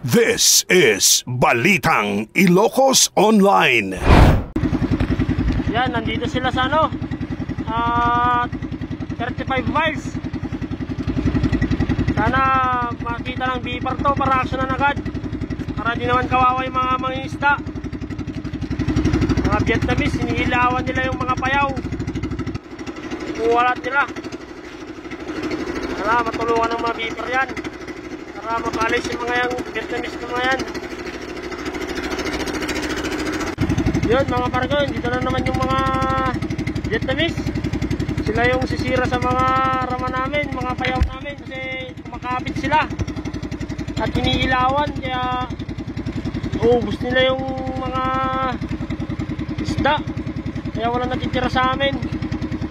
This is Balitang Ilocos Online. Yan, nandito sila sa 35 miles. Sana makita ng beeper to para aksyonan agad. Para di naman kawawa yung mga mangingisda. Mga Vietnamese, inihilawan nila yung mga payaw. Kuwalat nila. Sana matulungan ng mga beeper yan. Para makalis yung mga yung Vietnamese na mga yan. Yun mga pargoy, dito na naman yung mga Vietnamese. Sila yung sisira sa mga rama namin, mga payaw namin kasi kumakapit sila at iniilawan, kaya ubus nila yung mga isda, kaya walang natitira sa amin.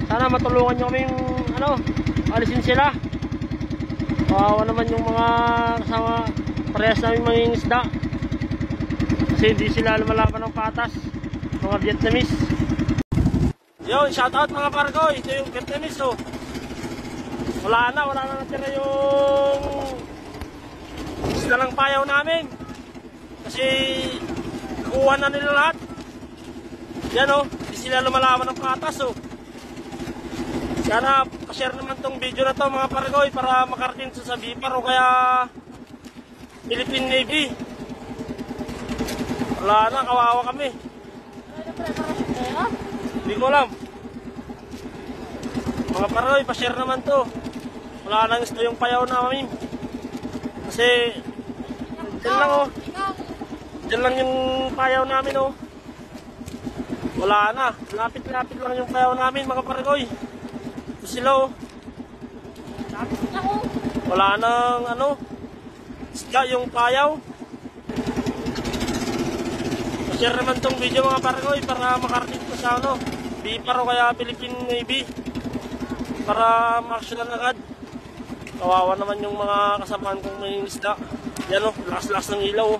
Sana matulungan nyo kami yung alisin sila. Kawawa naman yung mga kasama parehas namin mga isda kasi hindi sila lumalaban ng patas, mga Vietnamese. Yun, shoutout mga pargoy. Ito yung Vietnamese wala na natira yung isda ng payaw namin kasi nakuha na nila lahat. Yan hindi sila lumalaban ng patas Sana pa-share naman tong video na to mga pargoy para makarating sa beeper o kaya Philippine Navy. Wala na, kawawa kami. Hindi ko alam. Mga pargoy, pa-share naman to. Wala nang gusto yung payaw namin. Kasi dyan lang dyan lang yung payaw namin Wala na. Lapit-lapit lang yung payaw namin mga pargoy. Ito sila wala nang isda yung payaw. Pa-share naman tong video mga pargoy para makarating ko sa beeper o kaya Philippine Navy para ma-actionan agad. Kawawa naman yung mga kasamaan kong may isda. Yan lakas-lakas ng ilaw